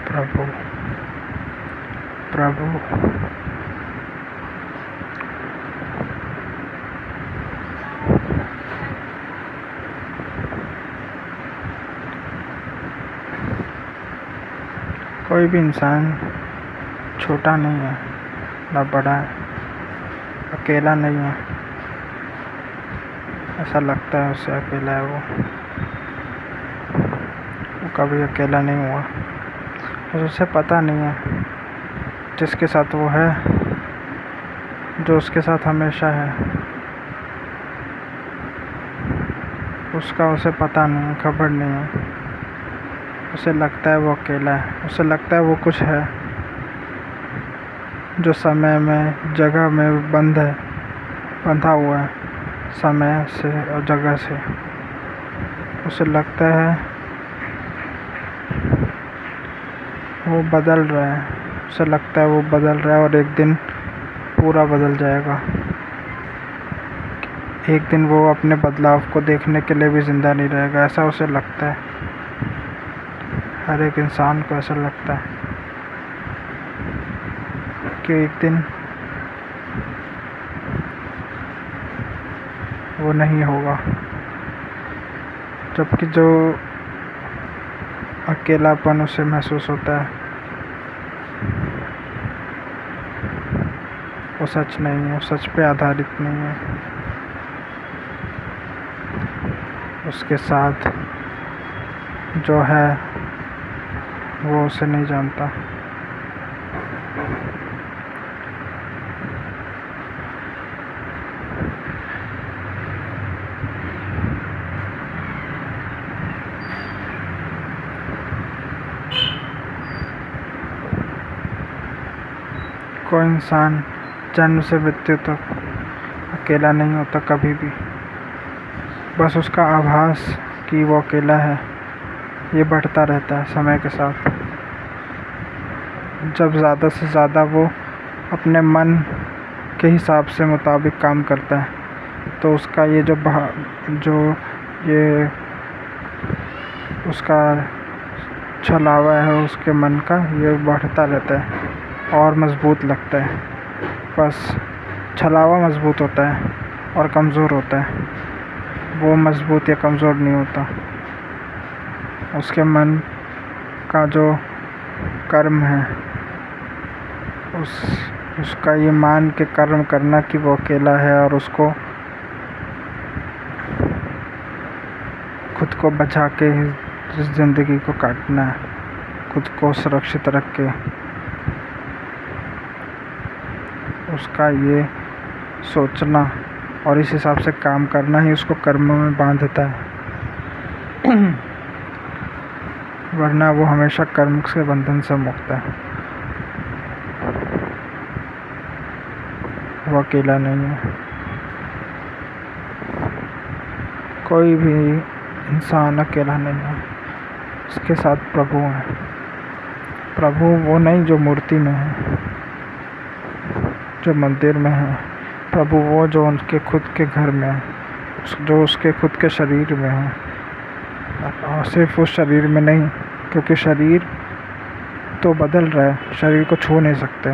प्रभु प्रभु कोई भी इंसान छोटा नहीं है ना बड़ा है, अकेला नहीं है। ऐसा लगता है उसे अकेला है, वो कभी अकेला नहीं हुआ। और उसे पता नहीं है जिसके साथ वो है, जो उसके साथ हमेशा है, उसका उसे पता नहीं है, खबर नहीं है। उसे लगता है वो अकेला है, उसे लगता है वो कुछ है जो समय में जगह में बंधा हुआ है, समय से और जगह से। उसे लगता है वो बदल रहा है, उसे लगता है वो बदल रहा है और एक दिन पूरा बदल जाएगा। एक दिन वो अपने बदलाव को देखने के लिए भी जिंदा नहीं रहेगा, ऐसा उसे लगता है। हर एक इंसान को ऐसा लगता है कि एक दिन वो नहीं होगा। जबकि जो अकेलापन उसे महसूस होता है वो सच नहीं है, वो सच पे आधारित नहीं है। उसके साथ जो है वो उसे नहीं जानता। कोई इंसान जन्म से मृत्यु तक अकेला नहीं होता कभी भी। बस उसका आभास कि वो अकेला है ये बढ़ता रहता है समय के साथ। जब ज़्यादा से ज़्यादा वो अपने मन के हिसाब से मुताबिक काम करता है तो उसका ये ये उसका छलावा है उसके मन का, ये बढ़ता रहता है और मज़बूत लगता है। बस छलावा मज़बूत होता है और कमज़ोर होता है, वो मज़बूत या कमज़ोर नहीं होता। उसके मन का जो कर्म है उसका ये मान के कर्म करना कि वो अकेला है और उसको खुद को बचा के इस ज़िंदगी को काटना है, खुद को सुरक्षित रख के। उसका ये सोचना और इस हिसाब से काम करना ही उसको कर्म में बांधता है। वरना वो हमेशा कर्म के बंधन से मुक्त है। वो अकेला नहीं है। कोई भी इंसान अकेला नहीं है, उसके साथ प्रभु है। प्रभु वो नहीं जो मूर्ति में है, जो मंदिर में है। प्रभु वो जो उनके खुद के घर में है, जो उसके खुद के शरीर में है। और सिर्फ उस शरीर में नहीं, क्योंकि शरीर तो बदल रहा है, शरीर को छू नहीं सकते।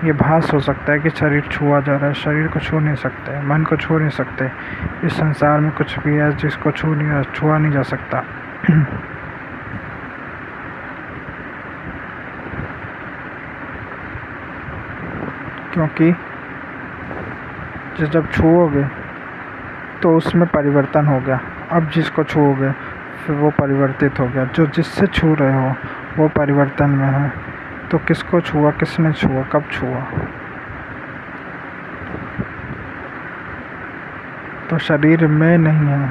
ये भास हो सकता है कि शरीर छुआ जा रहा है, शरीर को छू नहीं सकते, मन को छू नहीं सकते। इस संसार में कुछ भी है जिसको छुआ नहीं जा सकता। क्योंकि जब छुओगे तो उसमें परिवर्तन हो गया। अब जिसको छुओगे फिर वो परिवर्तित हो गया। जो जिससे छू रहे हो वो परिवर्तन में है। तो किसको छुआ, किसने छुआ, कब छुआ? तो शरीर में नहीं है,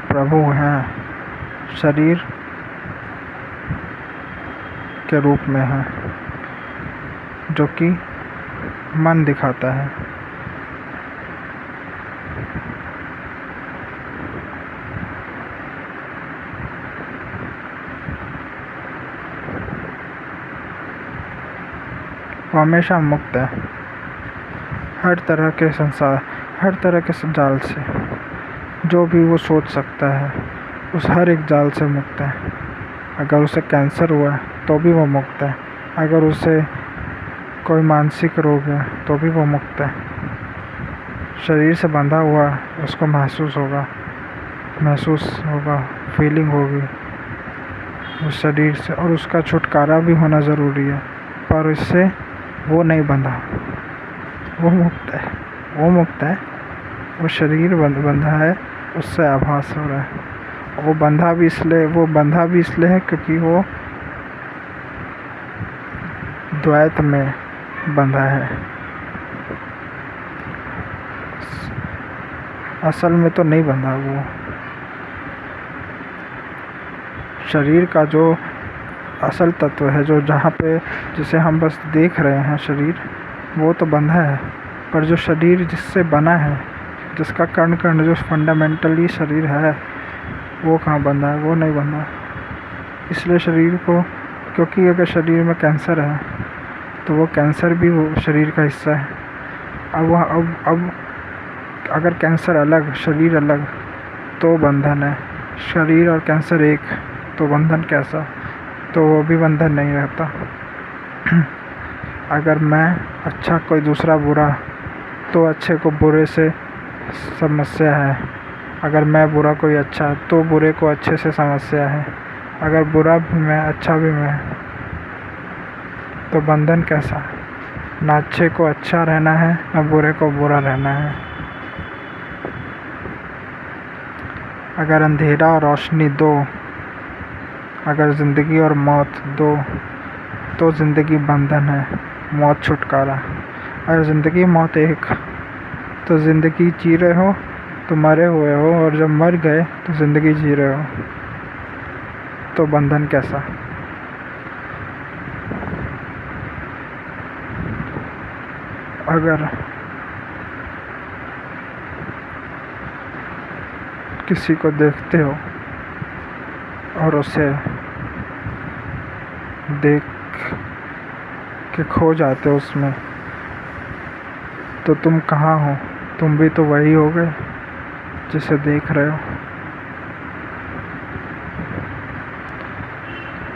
प्रभु है। शरीर के रूप में है, जो कि मन दिखाता है। वो हमेशा मुक्त है हर तरह के संसार, हर तरह के जाल से। जो भी वो सोच सकता है उस हर एक जाल से मुक्त है। अगर उसे कैंसर हुआ है तो भी वो मुक्त है। अगर उसे कोई मानसिक रोग है तो भी वो मुक्त है। शरीर से बंधा हुआ उसको महसूस होगा, फीलिंग होगी उस शरीर से, और उसका छुटकारा भी होना ज़रूरी है। पर इससे वो नहीं बंधा, वो मुक्त है। वो शरीर बंधा है, उससे आभास हो रहा है। वो बंधा भी इसलिए है क्योंकि वो द्वैत में बंधा है। असल में तो नहीं बंधा। वो शरीर का जो असल तत्व है, जो जहाँ पे जिसे हम बस देख रहे हैं शरीर, वो तो बंधा है। पर जो शरीर जिससे बना है, जिसका कण कण जो फंडामेंटली शरीर है, वो कहाँ बंधा है? वो नहीं बंधा। इसलिए शरीर को, क्योंकि अगर शरीर में कैंसर है तो वो कैंसर भी वो शरीर का हिस्सा है। अब अगर कैंसर अलग, शरीर अलग, तो बंधन है। शरीर और कैंसर एक, तो बंधन कैसा? तो वो भी बंधन नहीं रहता। अगर मैं अच्छा, कोई दूसरा बुरा, तो अच्छे को बुरे से समस्या है। अगर मैं बुरा, कोई अच्छा, तो बुरे को अच्छे से समस्या है। अगर बुरा भी मैं, अच्छा भी मैं, तो बंधन कैसा? ना अच्छे को अच्छा रहना है, ना बुरे को बुरा रहना है। अगर अंधेरा और रोशनी दो, अगर ज़िंदगी और मौत दो, तो ज़िंदगी बंधन है, मौत छुटकारा। अगर ज़िंदगी मौत एक, तो ज़िंदगी जी रहे हो तो मरे हुए हो, और जब मर गए तो ज़िंदगी जी रहे हो, तो बंधन कैसा? अगर किसी को देखते हो और उसे देख के खो जाते हो उसमें, तो तुम कहाँ हो? तुम भी तो वही हो गए जिसे देख रहे हो।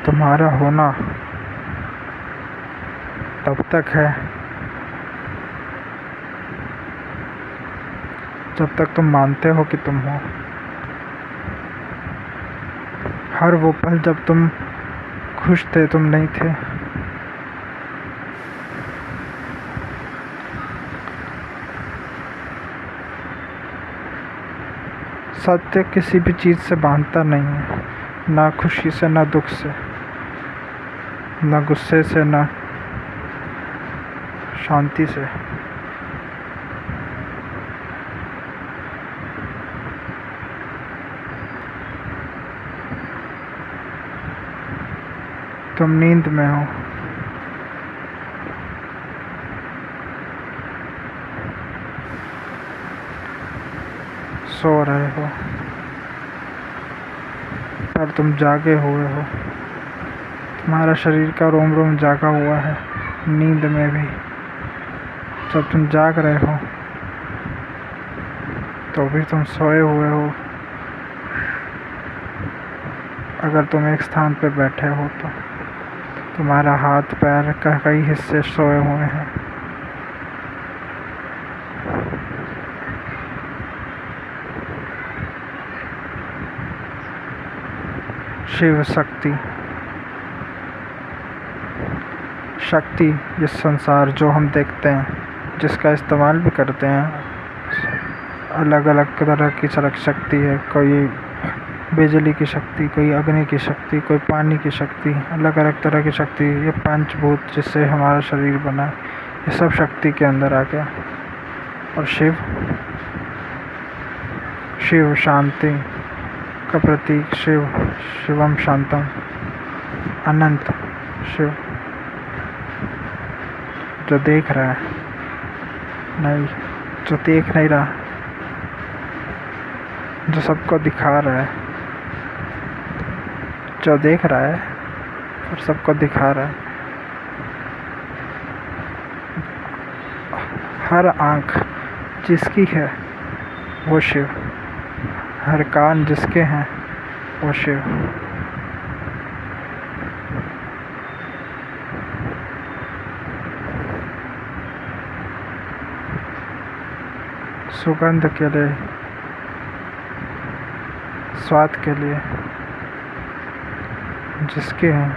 तुम्हारा होना तब तक है जब तक तुम मानते हो कि तुम हो। हर वो पल जब तुम खुश थे, तुम नहीं थे। सत्य किसी भी चीज़ से बांधता नहीं है, ना खुशी से, ना दुख से, ना गुस्से से, ना शांति से। तुम नींद में हो, सो रहे हो, पर तुम जागे हुए हो। तुम्हारा शरीर का रोम रोम जागा हुआ है, नींद में भी। जब तुम जाग रहे हो तो भी तुम सोए हुए हो। अगर तुम एक स्थान पर बैठे हो तो तुम्हारा हाथ पैर का कई हिस्से सोए हुए हैं। शिव शक्ति, ये संसार जो हम देखते हैं, जिसका इस्तेमाल भी करते हैं, अलग अलग तरह की शक्ति है। कोई बिजली की शक्ति, कोई अग्नि की शक्ति, कोई पानी की शक्ति, अलग अलग तरह की शक्ति। ये पंचभूत जिससे हमारा शरीर बना, ये सब शक्ति के अंदर आ गया। और शिव शांति का प्रतीक। शिवम शांतम, अनंत शिव, जो देख रहा है, नहीं जो देख नहीं रहा, जो सबको दिखा रहा है, जो देख रहा है और सबको दिखा रहा है। हर आँख जिसकी है वो शिव, हर कान जिसके हैं वो शिव। सुगंध के लिए, स्वाद के लिए जिसके हैं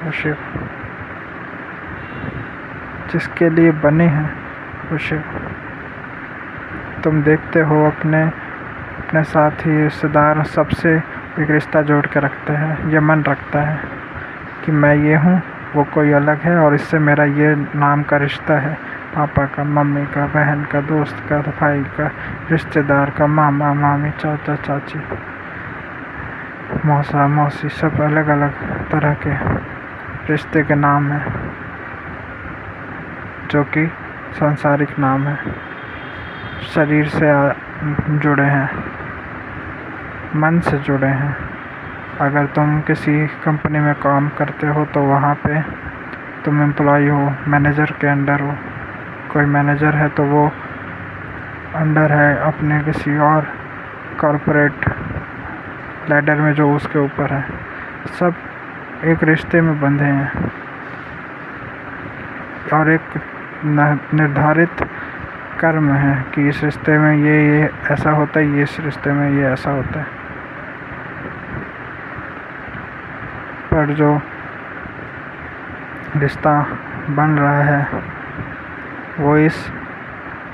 वो शिव, जिसके लिए बने हैं वो शिव। तुम देखते हो अपने साथी, रिश्तेदार सबसे एक रिश्ता जोड़ के रखते हैं। ये मन रखता है कि मैं ये हूँ, वो कोई अलग है और इससे मेरा ये नाम का रिश्ता है। पापा का, मम्मी का, बहन का, दोस्त का, भाई का, रिश्तेदार का, मामा मामी, चाचा चाची, मौसा मौसी, सब अलग अलग तरह के रिश्ते के नाम हैं जो कि सांसारिक नाम है। शरीर से जुड़े हैं, मन से जुड़े हैं। अगर तुम किसी कंपनी में काम करते हो तो वहाँ पे तुम एम्प्लॉय हो, मैनेजर के अंडर हो। कोई मैनेजर है तो वो अंडर है अपने किसी और कॉरपोरेट लैडर में जो उसके ऊपर है। सब एक रिश्ते में बंधे हैं और एक निर्धारित कर्म है कि इस रिश्ते में ये ऐसा होता है, ये इस रिश्ते में ये ऐसा होता है। पर जो रिश्ता बन रहा है वो इस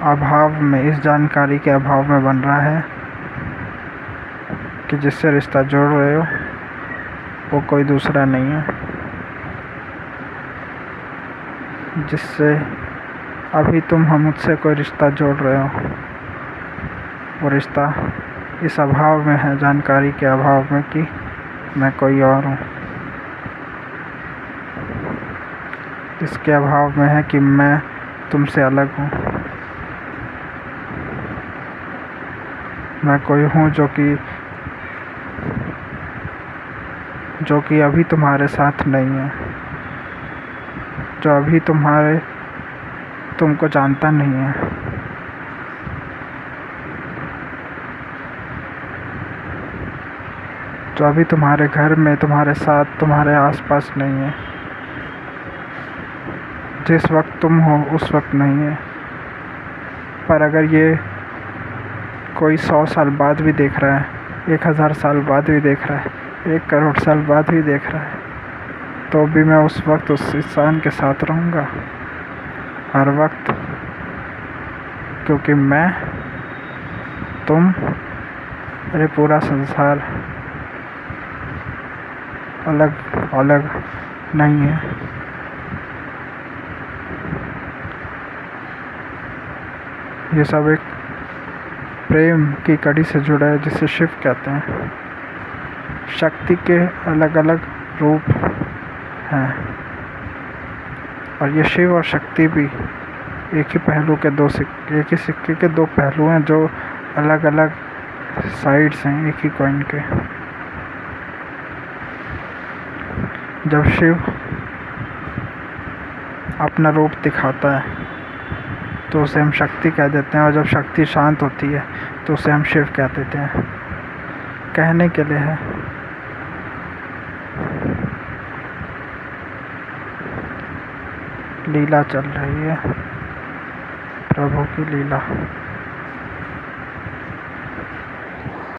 अभाव में, इस जानकारी के अभाव में बन रहा है कि जिससे रिश्ता जोड़ रहे हो वो कोई दूसरा नहीं है, जिससे अभी तुम मुझसे कोई रिश्ता जोड़ रहे हो वो रिश्ता इस अभाव में है, जानकारी के अभाव में कि मैं कोई और हूँ। इसके अभाव में है कि मैं तुमसे अलग हूँ, मैं कोई हूँ जो कि अभी तुम्हारे साथ नहीं है, जो अभी तुमको जानता नहीं है। जो अभी तुम्हारे घर में, तुम्हारे साथ, तुम्हारे आसपास नहीं है। जिस वक्त तुम हो उस वक्त नहीं है। पर अगर ये कोई 100 साल बाद भी देख रहा है, 1000 साल बाद भी देख रहा है, 1 करोड़ साल बाद भी देख रहा है, तो भी मैं उस वक्त उस इंसान के साथ रहूँगा हर वक्त, क्योंकि मैं, तुम, अरे पूरा संसार अलग अलग नहीं है। ये सब एक प्रेम की कड़ी से जुड़ा है जिसे शिव कहते हैं। शक्ति के अलग अलग रूप हैं और ये शिव और शक्ति भी एक ही पहलू के एक ही सिक्के के 2 पहलू हैं जो अलग अलग साइड्स हैं एक ही कॉइन के। जब शिव अपना रूप दिखाता है तो उसे हम शक्ति कह देते हैं, और जब शक्ति शांत होती है तो उसे हम शिव कह देते हैं। कहने के लिए है। लीला चल रही है, प्रभु की लीला।